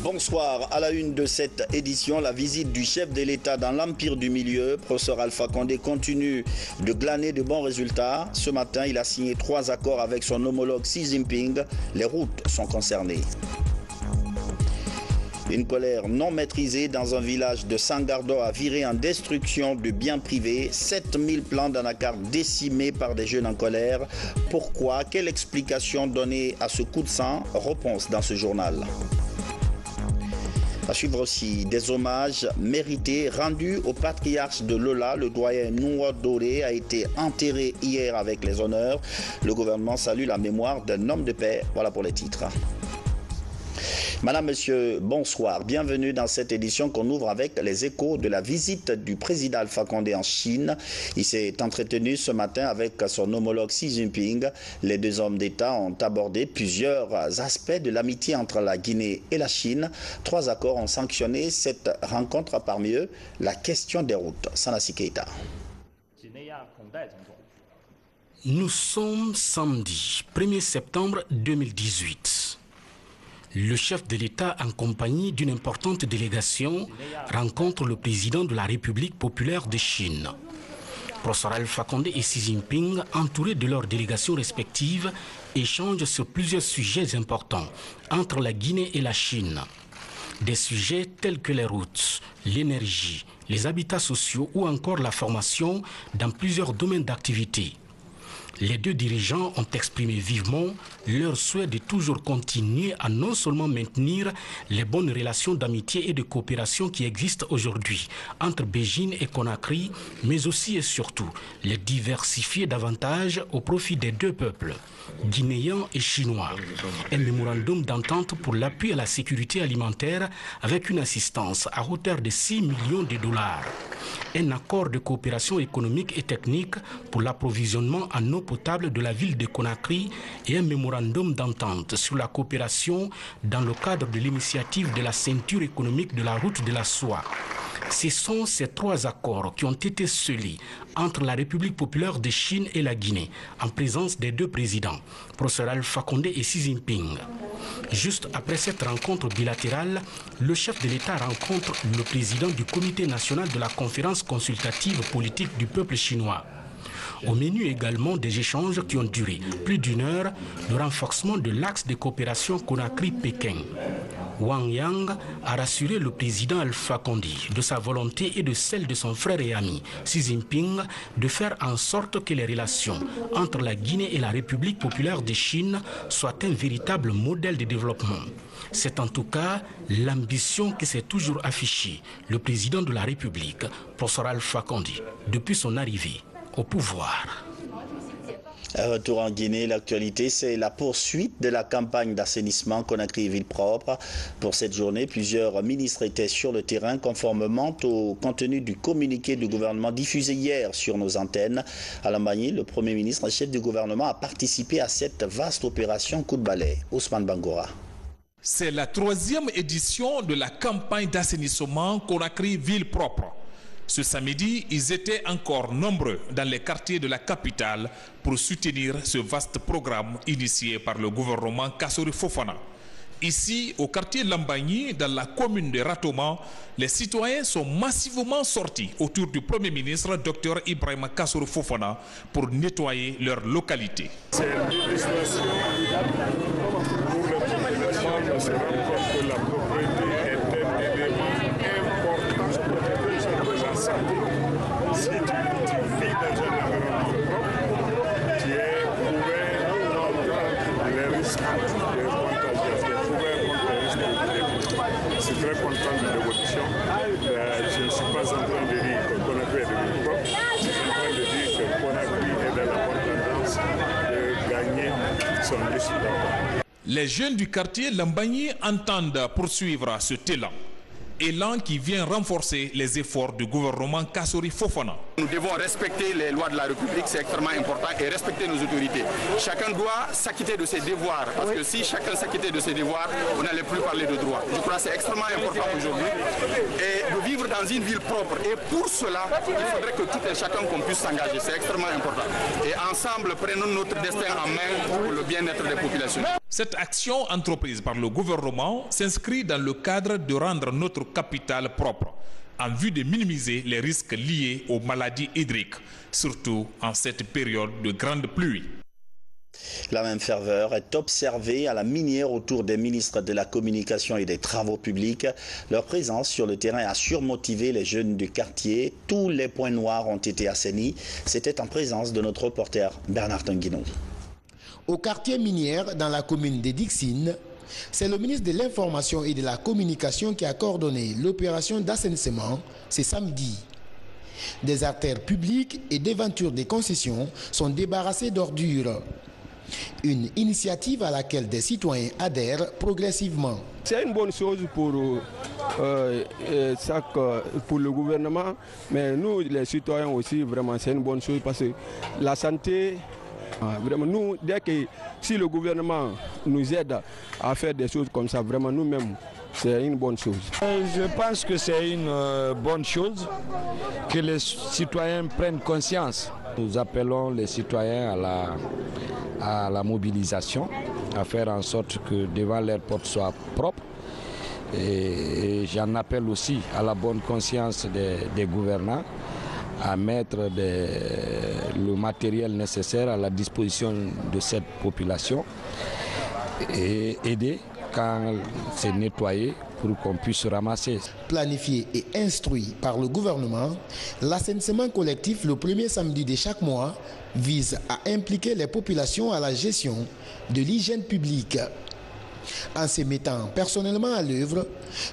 Bonsoir, à la une de cette édition, la visite du chef de l'État dans l'Empire du Milieu. Professeur Alpha Condé continue de glaner de bons résultats. Ce matin, il a signé 3 accords avec son homologue Xi Jinping. Les routes sont concernées. Une colère non maîtrisée dans un village de Sangardo a viré en destruction de biens privés. 7000 plants d'anacarde décimés par des jeunes en colère. Pourquoi? Quelle explication donner à ce coup de sang? Réponse dans ce journal. À suivre aussi des hommages mérités rendus au patriarche de Lola. Le doyen Noua Doré a été enterré hier avec les honneurs. Le gouvernement salue la mémoire d'un homme de paix. Voilà pour les titres. Madame, Monsieur, bonsoir. Bienvenue dans cette édition qu'on ouvre avec les échos de la visite du président Alpha Condé en Chine. Il s'est entretenu ce matin avec son homologue Xi Jinping. Les deux hommes d'État ont abordé plusieurs aspects de l'amitié entre la Guinée et la Chine. 3 accords ont sanctionné cette rencontre, parmi eux la question des routes. Sanasi Keita. Nous sommes samedi 1er septembre 2018. Le chef de l'État, en compagnie d'une importante délégation, rencontre le président de la République populaire de Chine. Professeur Alpha Condé et Xi Jinping, entourés de leurs délégations respectives, échangent sur plusieurs sujets importants entre la Guinée et la Chine. Des sujets tels que les routes, l'énergie, les habitats sociaux ou encore la formation dans plusieurs domaines d'activité. Les deux dirigeants ont exprimé vivement leur souhait de toujours continuer à non seulement maintenir les bonnes relations d'amitié et de coopération qui existent aujourd'hui entre Beijing et Conakry, mais aussi et surtout les diversifier davantage au profit des deux peuples, guinéens et chinois. Un mémorandum d'entente pour l'appui à la sécurité alimentaire avec une assistance à hauteur de 6 millions de dollars. Un accord de coopération économique et technique pour l'approvisionnement en eau potable de la ville de Conakry et un mémorandum d'entente sur la coopération dans le cadre de l'initiative de la ceinture économique de la route de la soie. Ce sont ces 3 accords qui ont été scellés entre la République populaire de Chine et la Guinée, en présence des deux présidents, professeur Alpha Condé et Xi Jinping. Juste après cette rencontre bilatérale, le chef de l'État rencontre le président du Comité national de la conférence consultative politique du peuple chinois. Au menu également des échanges qui ont duré plus d'1 heure, le renforcement de l'axe de coopération Conakry-Pékin. Wang Yang a rassuré le président Alpha Condé de sa volonté et de celle de son frère et ami Xi Jinping de faire en sorte que les relations entre la Guinée et la République populaire de Chine soient un véritable modèle de développement. C'est en tout cas l'ambition qui s'est toujours affichée le président de la République, professeur Alpha Condé, depuis son arrivée au pouvoir. Retour en Guinée, l'actualité, c'est la poursuite de la campagne d'assainissement Conakry Ville Propre. Pour cette journée, plusieurs ministres étaient sur le terrain conformément au contenu du communiqué du gouvernement diffusé hier sur nos antennes. À Lambagne, le Premier ministre, chef du gouvernement, a participé à cette vaste opération coup de balai. Ousmane Bangora. C'est la 3e édition de la campagne d'assainissement Conakry Ville Propre. Ce samedi, ils étaient encore nombreux dans les quartiers de la capitale pour soutenir ce vaste programme initié par le gouvernement Kassori Fofana. Ici, au quartier Lambagne, dans la commune de Ratoma, les citoyens sont massivement sortis autour du Premier ministre, Dr Ibrahima Kassori Fofana, pour nettoyer leur localité. C'est une législation pour le population de se rendre compte que la propriété est un élément important pour la santé. Si tu vis dans un environnement propre, tu es couvert contre les risques de contagion. Je suis très content de l'évolution. Je ne suis pas en train de dire que Conakry est devenu propre. Je suis en train de dire que Conakry est dans la bonne tendance de gagner son décideur. Les jeunes du quartier Lambagne entendent poursuivre ce élan. élan qui vient renforcer les efforts du gouvernement Kassori Fofana. Nous devons respecter les lois de la République, c'est extrêmement important, et respecter nos autorités. Chacun doit s'acquitter de ses devoirs, parce que si chacun s'acquittait de ses devoirs, on n'allait plus parler de droit. Je crois que c'est extrêmement important aujourd'hui, et de vivre dans une ville propre. Et pour cela, il faudrait que tout et chacun qu'on puisse s'engager, c'est extrêmement important. Et ensemble, prenons notre destin en main pour le bien-être des populations. Cette action entreprise par le gouvernement s'inscrit dans le cadre de rendre notre capitale propre, en vue de minimiser les risques liés aux maladies hydriques, surtout en cette période de grande pluie. La même ferveur est observée à la minière autour des ministres de la Communication et des Travaux publics. Leur présence sur le terrain a surmotivé les jeunes du quartier. Tous les points noirs ont été assainis. C'était en présence de notre reporter Bernard Tanguinon. Au quartier minière, dans la commune de Dixine, c'est le ministre de l'Information et de la Communication qui a coordonné l'opération d'assainissement ce samedi. Des artères publiques et d'éventures des concessions sont débarrassées d'ordures. Une initiative à laquelle des citoyens adhèrent progressivement. C'est une bonne chose pour le gouvernement, mais nous les citoyens aussi, vraiment c'est une bonne chose parce que la santé, vraiment nous, dès que si le gouvernement nous aide à faire des choses comme ça, vraiment nous-mêmes, c'est une bonne chose. Je pense que c'est une bonne chose que les citoyens prennent conscience. Nous appelons les citoyens à la mobilisation, à faire en sorte que devant leur porte soit propre. Et j'en appelle aussi à la bonne conscience des gouvernants, à mettre le matériel nécessaire à la disposition de cette population et aider quand c'est nettoyé pour qu'on puisse ramasser. Planifié et instruit par le gouvernement, l'assainissement collectif le premier samedi de chaque mois vise à impliquer les populations à la gestion de l'hygiène publique. En se mettant personnellement à l'œuvre,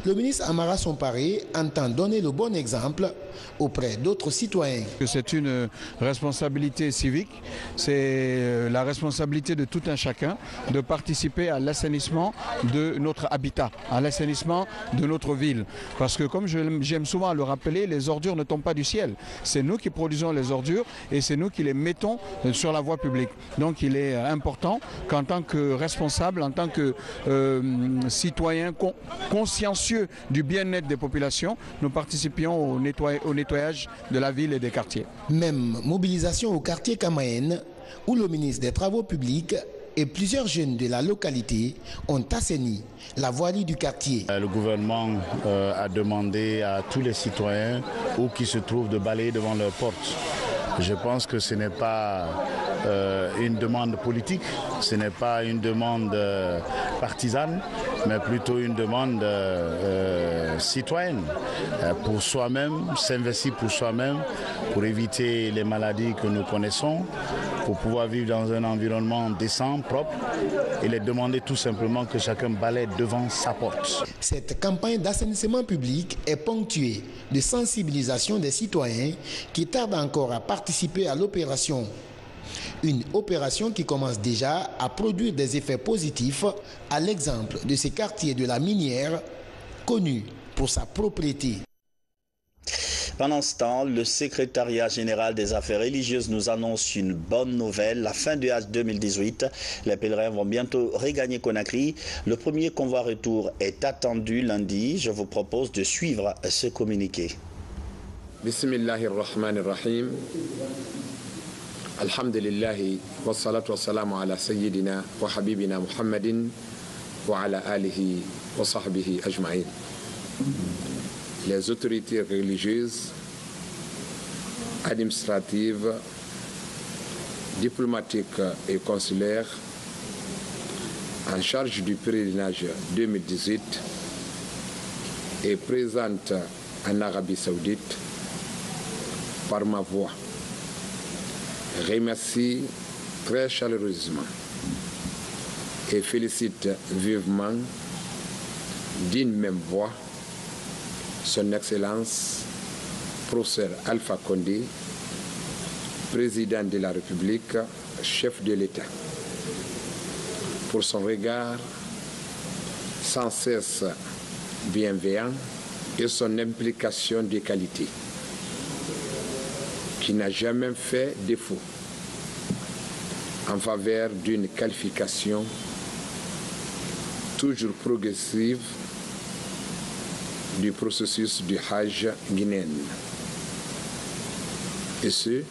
le ministre Amara Somparé entend donner le bon exemple auprès d'autres citoyens. C'est une responsabilité civique, c'est la responsabilité de tout un chacun de participer à l'assainissement de notre habitat, à l'assainissement de notre ville. Parce que comme j'aime souvent à le rappeler, les ordures ne tombent pas du ciel. C'est nous qui produisons les ordures et c'est nous qui les mettons sur la voie publique. Donc il est important qu'en tant que responsable, en tant que citoyens consciencieux du bien-être des populations, nous participions au nettoyage de la ville et des quartiers. Même mobilisation au quartier Kamaen, où le ministre des Travaux publics et plusieurs jeunes de la localité ont assaini la voirie du quartier. Le gouvernement a demandé à tous les citoyens où qu'ils se trouvent de balayer devant leurs portes. Je pense que ce n'est pas une demande politique, ce n'est pas une demande partisane, mais plutôt une demande citoyenne pour soi-même, s'investir pour soi-même, pour éviter les maladies que nous connaissons, pour pouvoir vivre dans un environnement décent, propre, et les demander tout simplement que chacun balaie devant sa porte. Cette campagne d'assainissement public est ponctuée de sensibilisation des citoyens qui tardent encore à participer à l'opération. Une opération qui commence déjà à produire des effets positifs, à l'exemple de ces quartiers de la minière, connus pour sa propriété. Pendant ce temps, le secrétariat général des affaires religieuses nous annonce une bonne nouvelle. La fin du Hajj 2018, les pèlerins vont bientôt regagner Conakry. Le premier convoi retour est attendu lundi. Je vous propose de suivre ce communiqué. Bismillahirrahmanirrahim. Alhamdulillahi wa salatu wa salamu ala sayyidina wa habibina Muhammadin wa ala alihi wa sahbihi ajma'in. Les autorités religieuses, administratives, diplomatiques et consulaires en charge du pèlerinage 2018 et présentes en Arabie Saoudite par ma voix remercie très chaleureusement et félicite vivement d'une même voix Son Excellence, professeur Alpha Condé, président de la République, chef de l'État, pour son regard sans cesse bienveillant et son implication de qualité, qui n'a jamais fait défaut en faveur d'une qualification toujours progressive du processus du Hajj guinéen. Et ce,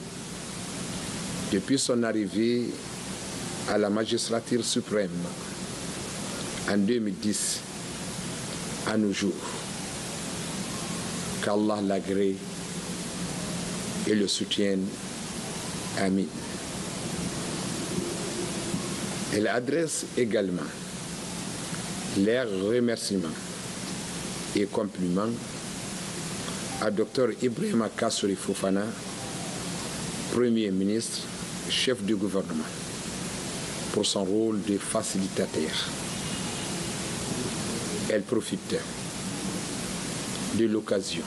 depuis son arrivée à la magistrature suprême en 2010 à nos jours. Qu'Allah l'agrée et le soutienne. Amin. Elle adresse également leurs remerciements et compliments à Dr Ibrahima Kassory Fofana, Premier ministre, chef du gouvernement, pour son rôle de facilitateur. Elle profite de l'occasion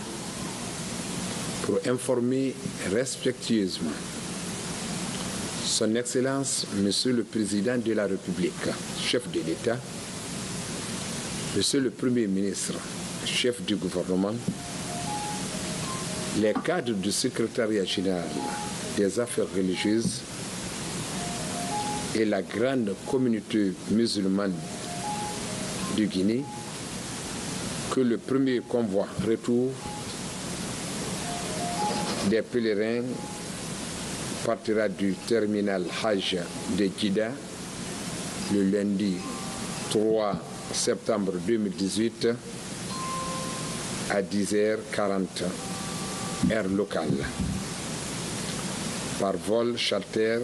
pour informer respectueusement Son Excellence, Monsieur le Président de la République, chef de l'État, Monsieur le Premier ministre, chef du gouvernement, les cadres du secrétariat général des affaires religieuses et la grande communauté musulmane du Guinée, que le premier convoi retour des pèlerins partira du terminal Hajj de Djidda le lundi 3 septembre 2018 à 10h40 heure locale par vol charter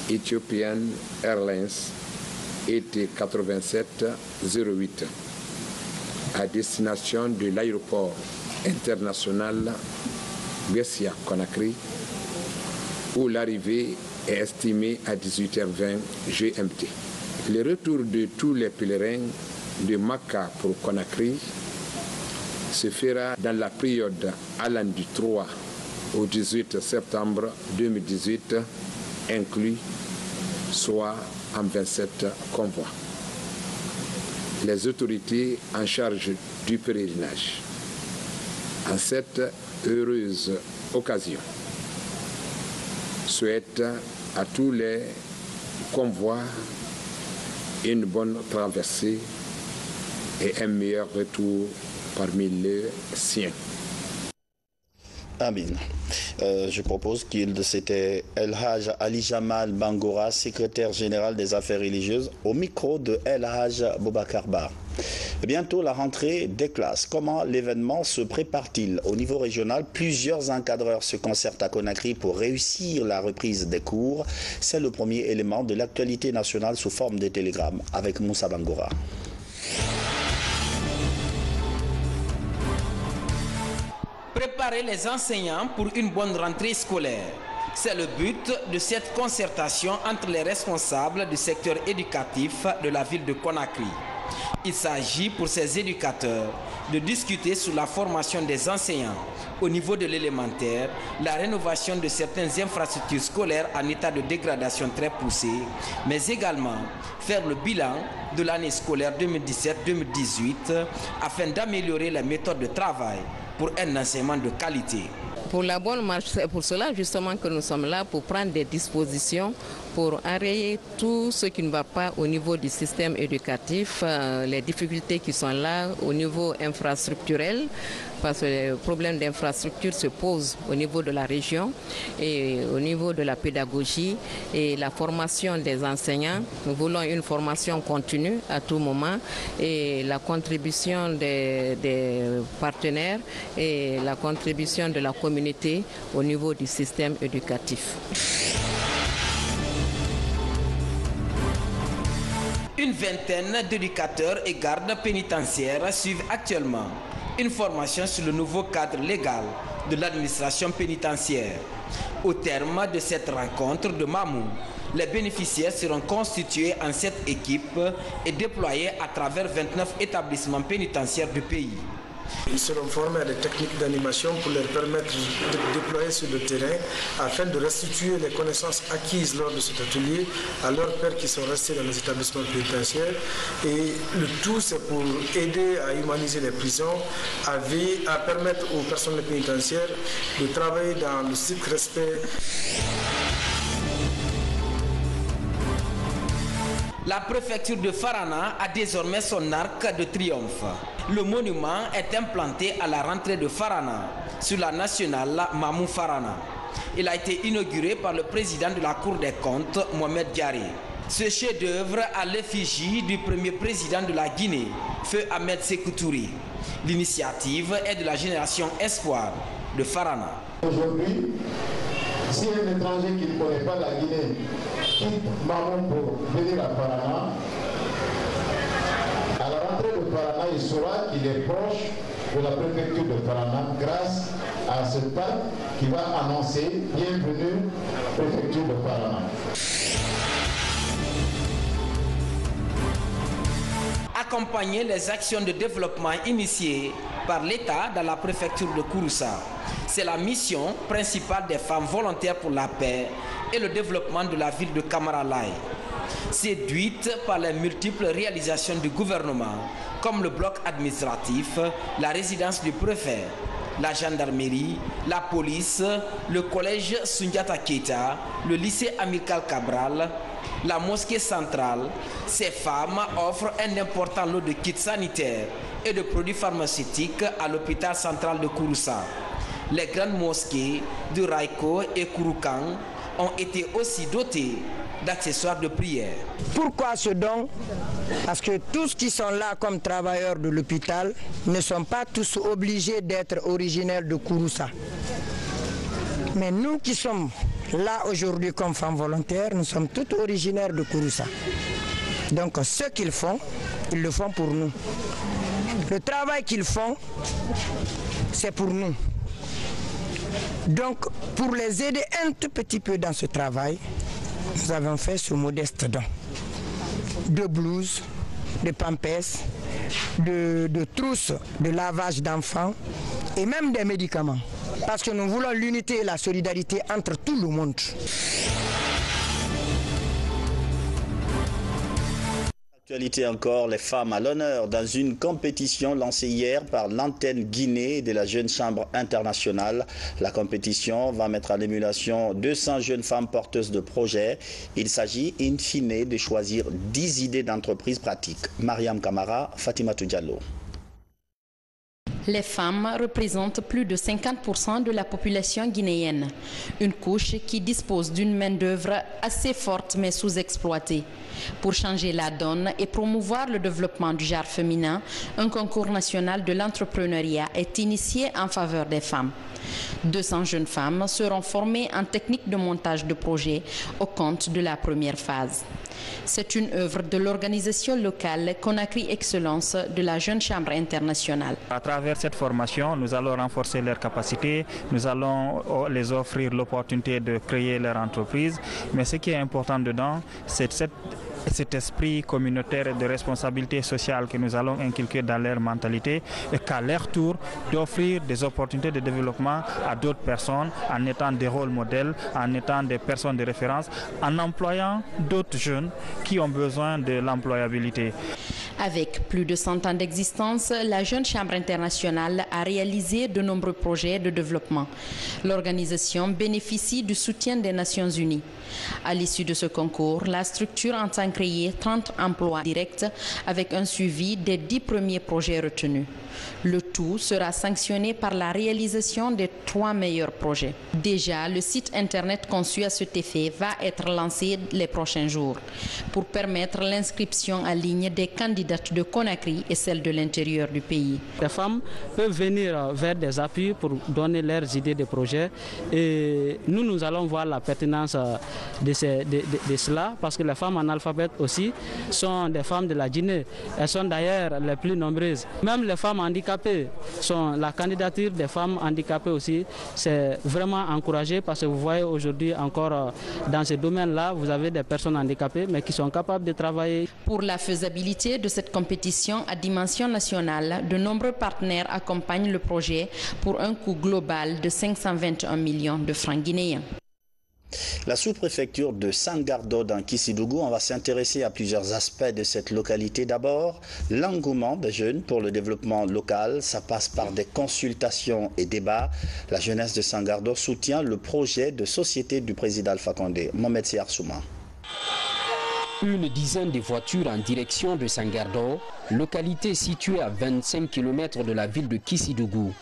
Ethiopian Airlines ET8708 à destination de l'aéroport international Bessia Conakry, où l'arrivée est estimée à 18h20 GMT. Le retour de tous les pèlerins de Makka pour Conakry se fera dans la période allant du 3 au 18 septembre 2018 inclus, soit en 27 convois. Les autorités en charge du pèlerinage, en cette heureuse occasion, souhaitent à tous les convois une bonne traversée et un meilleur retour parmi les siens. Amin. Je propose c'était El Haj Ali Jamal Bangora, secrétaire général des affaires religieuses, au micro de El Haj Boubacar Ba. Bientôt la rentrée des classes. Comment l'événement se prépare-t-il? Au niveau régional, plusieurs encadreurs se concertent à Conakry pour réussir la reprise des cours. C'est le premier élément de l'actualité nationale sous forme de télégramme avec Moussa Bangora. Préparer les enseignants pour une bonne rentrée scolaire. C'est le but de cette concertation entre les responsables du secteur éducatif de la ville de Conakry. Il s'agit pour ces éducateurs de discuter sur la formation des enseignants au niveau de l'élémentaire, la rénovation de certaines infrastructures scolaires en état de dégradation très poussée, mais également faire le bilan de l'année scolaire 2017-2018 afin d'améliorer les méthodes de travail pour un enseignement de qualité. Pour la bonne marche, c'est pour cela justement que nous sommes là, pour prendre des dispositions pour enrayer tout ce qui ne va pas au niveau du système éducatif, les difficultés qui sont là au niveau infrastructurel, parce que les problèmes d'infrastructure se posent au niveau de la région et au niveau de la pédagogie et la formation des enseignants. Nous voulons une formation continue à tout moment et la contribution des partenaires et la contribution de la communauté au niveau du système éducatif. Une vingtaine d'éducateurs et gardes pénitentiaires suivent actuellement une formation sur le nouveau cadre légal de l'administration pénitentiaire. Au terme de cette rencontre de Mamou, les bénéficiaires seront constitués en 7 équipes et déployés à travers 29 établissements pénitentiaires du pays. Ils seront formés à des techniques d'animation pour leur permettre de déployer sur le terrain afin de restituer les connaissances acquises lors de cet atelier à leurs pairs qui sont restés dans les établissements pénitentiaires. Et le tout, c'est pour aider à humaniser les prisons, à permettre aux personnels pénitentiaires de travailler dans le strict respect. La préfecture de Farana a désormais son arc de triomphe. Le monument est implanté à la rentrée de Farana, sur la nationale Mamou Farana. Il a été inauguré par le président de la Cour des comptes, Mohamed Diaré. Ce chef-d'œuvre à l'effigie du premier président de la Guinée, Feu Ahmed Sékou Touré. L'initiative est de la génération Espoir de Farana. Aujourd'hui, si un étranger qui ne connaît pas la Guinée quitte Mamou pour venir à Farana, à la rentrée de Farana, il saura qu'il est proche de la préfecture de Farana grâce à ce parc qui va annoncer « Bienvenue, préfecture de Farana ». Accompagner les actions de développement initiées par l'État dans la préfecture de Kouroussa. C'est la mission principale des femmes volontaires pour la paix et le développement de la ville de Kamaralai. Séduites par les multiples réalisations du gouvernement, comme le bloc administratif, la résidence du préfet, la gendarmerie, la police, le collège Sundiata Keita, le lycée Amical Cabral, la mosquée centrale, ces femmes offrent un important lot de kits sanitaires et de produits pharmaceutiques à l'hôpital central de Kouroussa. Les grandes mosquées de Raiko et Kouroukan ont été aussi dotées d'accessoires de prière. Pourquoi ce don? Parce que tous qui sont là comme travailleurs de l'hôpital ne sont pas tous obligés d'être originaires de Kouroussa. Mais nous qui sommes là aujourd'hui comme femmes volontaires, nous sommes tous originaires de Kouroussa. Donc ce qu'ils font, ils le font pour nous. Le travail qu'ils font, c'est pour nous. Donc pour les aider un tout petit peu dans ce travail, nous avons fait ce modeste don. De blouses, de pampers, de trousses, de lavage d'enfants et même des médicaments. Parce que nous voulons l'unité et la solidarité entre tout le monde. Actualité encore, les femmes à l'honneur dans une compétition lancée hier par l'antenne Guinée de la Jeune Chambre internationale. La compétition va mettre en émulation 200 jeunes femmes porteuses de projets. Il s'agit in fine de choisir 10 idées d'entreprise pratiques. Mariam Kamara, Fatimatou Diallo. Les femmes représentent plus de 50% de la population guinéenne, une couche qui dispose d'une main-d'œuvre assez forte mais sous-exploitée. Pour changer la donne et promouvoir le développement du genre féminin, un concours national de l'entrepreneuriat est initié en faveur des femmes. 200 jeunes femmes seront formées en technique de montage de projets au compte de la première phase. C'est une œuvre de l'organisation locale Conakry Excellence de la Jeune Chambre internationale. À travers cette formation, nous allons renforcer leurs capacités, nous allons les offrir l'opportunité de créer leur entreprise. Mais ce qui est important dedans, c'est cet esprit communautaire et de responsabilité sociale que nous allons inculquer dans leur mentalité et qu'à leur tour d'offrir des opportunités de développement à d'autres personnes en étant des rôles modèles, en étant des personnes de référence, en employant d'autres jeunes qui ont besoin de l'employabilité. Avec plus de 100 ans d'existence, la Jeune Chambre internationale a réalisé de nombreux projets de développement. L'organisation bénéficie du soutien des Nations Unies. À l'issue de ce concours, la structure entend créer 30 emplois directs avec un suivi des 10 premiers projets retenus. Le tout sera sanctionné par la réalisation des 3 meilleurs projets. Déjà, le site internet conçu à cet effet va être lancé les prochains jours pour permettre l'inscription en ligne des candidates de Conakry et celles de l'intérieur du pays. Les femmes peuvent venir vers des appuis pour donner leurs idées de projets et nous allons voir la pertinence de cela parce que les femmes analphabètes aussi sont des femmes de la Guinée. Elles sont d'ailleurs les plus nombreuses. Même les femmes handicapées la candidature des femmes handicapées aussi, c'est vraiment encouragé parce que vous voyez aujourd'hui encore dans ce domaine-là, vous avez des personnes handicapées mais qui sont capables de travailler. Pour la faisabilité de cette compétition à dimension nationale, de nombreux partenaires accompagnent le projet pour un coût global de 521 millions de francs guinéens. La sous-préfecture de Sangardo dans Kissidougou, on va s'intéresser à plusieurs aspects de cette localité. D'abord, l'engouement des jeunes pour le développement local. Ça passe par des consultations et débats. La jeunesse de Sangardo soutient le projet de société du président Alpha Condé. Mohamed Siar Souma. Une dizaine de voitures en direction de Sangardo, localité située à 25 km de la ville de Kissidougou.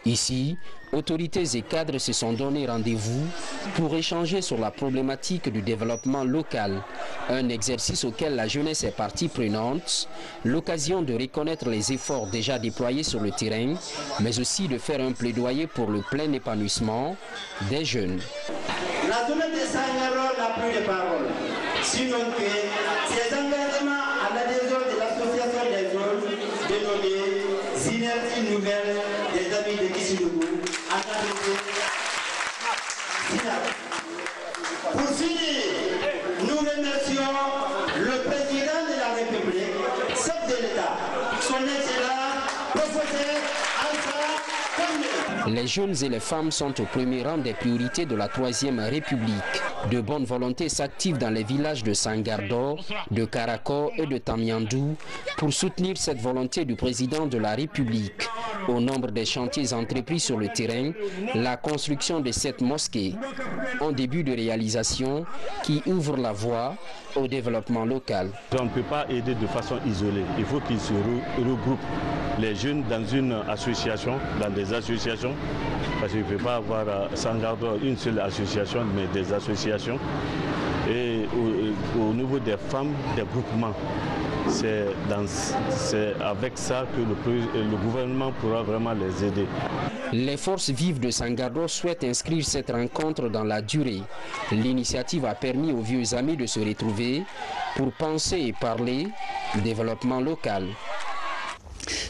Ici, autorités et cadres se sont donné rendez-vous pour échanger sur la problématique du développement local. Un exercice auquel la jeunesse est partie prenante, l'occasion de reconnaître les efforts déjà déployés sur le terrain, mais aussi de faire un plaidoyer pour le plein épanouissement des jeunes. La jeunesse de Sangardo n'a plus de parole, sinon que ses engagements à l'adhésion de l'association des jeunes dénommée Synergie Nouvelle des Amis de Kissidougou. Pour finir, nous remercions le président de la République, chef de l'État, son excellence, professeur Alpha Condé. Les jeunes et les femmes sont au premier rang des priorités de la Troisième République. De bonne volonté s'activent dans les villages de Sangardo, de Karako et de Tamiandou pour soutenir cette volonté du président de la République. Au nombre des chantiers entrepris sur le terrain, la construction de cette mosquée, en début de réalisation, qui ouvre la voie au développement local. On ne peut pas aider de façon isolée. Il faut qu'ils se regroupent, les jeunes dans une association, dans des associations, parce qu'il ne peut pas avoir à Sangardo une seule association, mais des associations. Et au niveau des femmes, des groupements. C'est avec ça que le gouvernement pourra vraiment les aider. Les forces vives de Sangardo souhaitent inscrire cette rencontre dans la durée. L'initiative a permis aux vieux amis de se retrouver pour penser et parler développement local.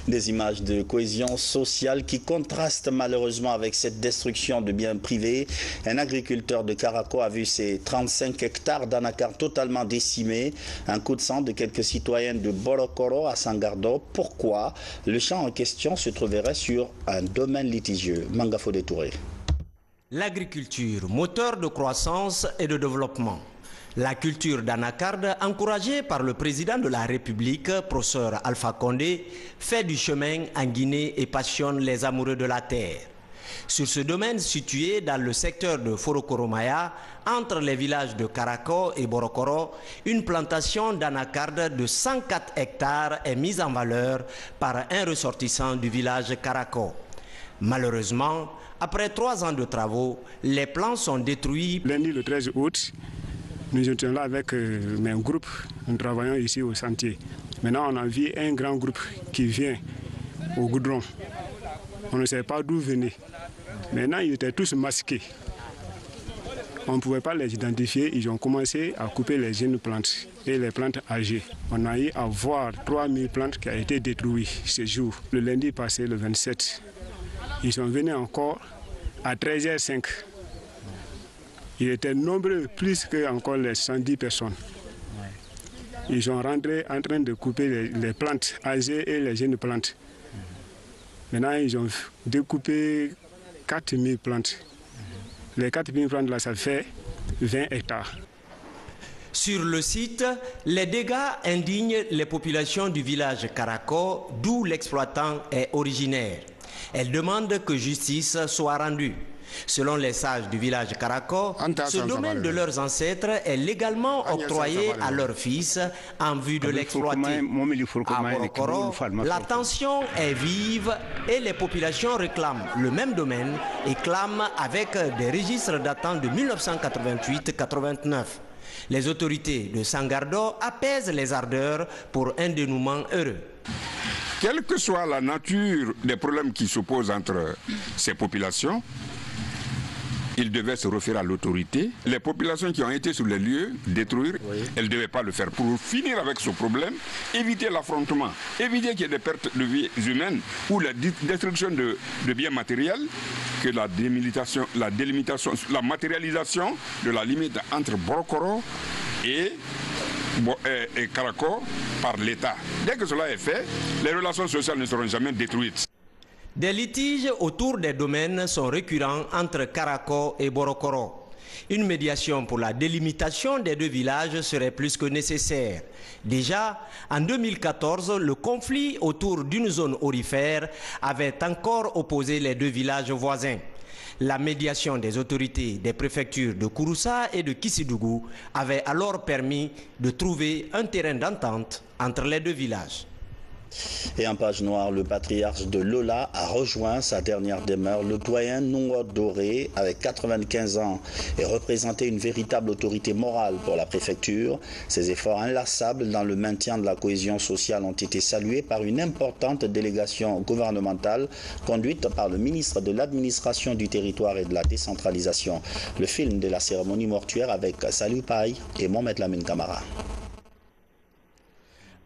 Des images de cohésion sociale qui contrastent malheureusement avec cette destruction de biens privés. Un agriculteur de Karako a vu ses 35 hectares d'anacards totalement décimés. Un coup de sang de quelques citoyens de Borokoro à Sangardo. Pourquoi le champ en question se trouverait sur un domaine litigieux? Mangafo Touré. L'agriculture, moteur de croissance et de développement. La culture d'anacarde, encouragée par le président de la République, professeur Alpha Condé, fait du chemin en Guinée et passionne les amoureux de la terre. Sur ce domaine situé dans le secteur de Forokoromaya, entre les villages de Karako et Borokoro, une plantation d'anacarde de 104 hectares est mise en valeur par un ressortissant du village Karako. Malheureusement, après 3 ans de travaux, les plants sont détruits. Lundi le 13 août, nous étions là avec un groupe, nous travaillons ici au sentier. Maintenant, on a vu un grand groupe qui vient au goudron. On ne sait pas d'où venait. Maintenant, ils étaient tous masqués. On ne pouvait pas les identifier. Ils ont commencé à couper les jeunes plantes et les plantes âgées. On a eu à voir 3000 plantes qui ont été détruites ce jour. Le lundi passé, le 27, ils sont venus encore à 13h05. Ils étaient nombreux, plus que encore les 110 personnes. Ils sont rentrés en train de couper les plantes âgées et les jeunes plantes. Maintenant, ils ont découpé 4000 plantes. Les 4000 plantes, là, ça fait 20 hectares. Sur le site, les dégâts indignent les populations du village Karako, d'où l'exploitant est originaire. Elles demandent que justice soit rendue. Selon les sages du village Karako, ce domaine de leurs ancêtres est légalement octroyé à leurs fils en vue de l'exploiter. À Borokoro, la tension est vive et les populations réclament le même domaine et clament avec des registres datant de 1988-89. Les autorités de Sangardo apaisent les ardeurs pour un dénouement heureux. Quelle que soit la nature des problèmes qui s'opposent entre ces populations, il devait se référer à l'autorité. Les populations qui ont été sur les lieux détruire, elles ne devaient pas le faire. Pour finir avec ce problème, éviter l'affrontement, éviter qu'il y ait des pertes de vies humaines ou la destruction de biens matériels, que la délimitation, la matérialisation de la limite entre Borokoro et Karako par l'État. Dès que cela est fait, les relations sociales ne seront jamais détruites. Des litiges autour des domaines sont récurrents entre Karako et Borokoro. Une médiation pour la délimitation des deux villages serait plus que nécessaire. Déjà, en 2014, le conflit autour d'une zone aurifère avait encore opposé les deux villages voisins. La médiation des autorités des préfectures de Kouroussa et de Kissidougou avait alors permis de trouver un terrain d'entente entre les deux villages. Et en page noire, le patriarche de Lola a rejoint sa dernière demeure. Le doyen Nungo Doré, avec 95 ans, et représenté une véritable autorité morale pour la préfecture. Ses efforts inlassables dans le maintien de la cohésion sociale ont été salués par une importante délégation gouvernementale conduite par le ministre de l'Administration du Territoire et de la Décentralisation. Le film de la cérémonie mortuaire avec Salou Paye et Mohamed Lamine Kamara.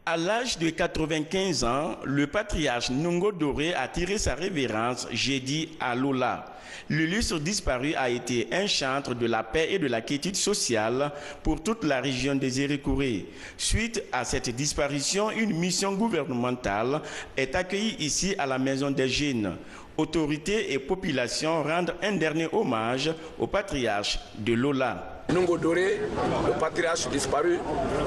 À l'âge de 95 ans, le patriarche Nungo Doré a tiré sa révérence jeudi à Lola. L'illustre disparu a été un chantre de la paix et de la quiétude sociale pour toute la région des Erékouré. Suite à cette disparition, une mission gouvernementale est accueillie ici à la Maison des Jeunes. Autorités et population rendent un dernier hommage au patriarche de Lola. Nungo Doré, le patriarche disparu,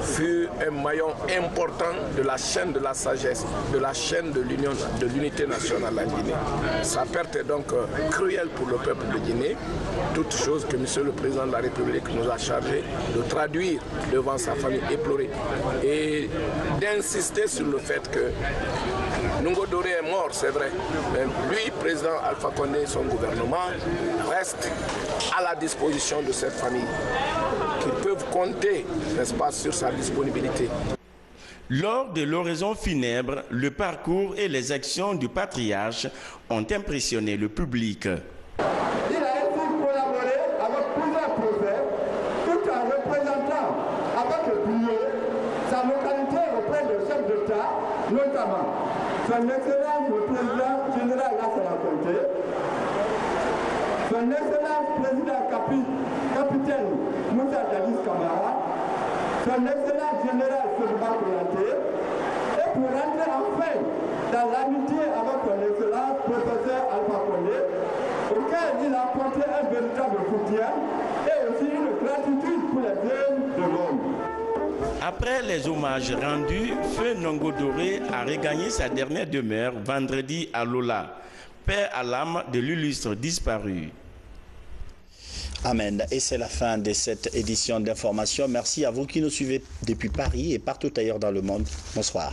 fut un maillon important de la chaîne de la sagesse, de la chaîne de l'union, de l'unité nationale en Guinée. Sa perte est donc cruelle pour le peuple de Guinée, toute chose que M. le Président de la République nous a chargé de traduire devant sa famille éplorée et d'insister sur le fait que Nungo Doré est mort, c'est vrai, mais lui, président Alpha Condé et son gouvernement restent à la disposition de cette famille, qui peuvent compter, n'est-ce pas, sur sa disponibilité. Lors de l'oraison funèbre, le parcours et les actions du patriarche ont impressionné le public. Il a ainsi collaboré avec plusieurs prophètes, tout en représentant avec le brio sa localité auprès des chefs d'État, notamment son Excellence le Président général Lassana Conté, son Excellence Président Capitaine Moussa Dadis Kamara, son Excellence Général Sodouba Koulaté, et pour rentrer enfin dans l'amitié avec son Excellence Professeur Alpha Condé, auquel il a apporté un véritable soutien et aussi une gratitude pour les œuvres de l'homme. Après les hommages rendus, Feu Nungo Doré a regagné sa dernière demeure vendredi à Lola. Paix à l'âme de l'illustre disparu. Amen. Et c'est la fin de cette édition d'information. Merci à vous qui nous suivez depuis Paris et partout ailleurs dans le monde. Bonsoir.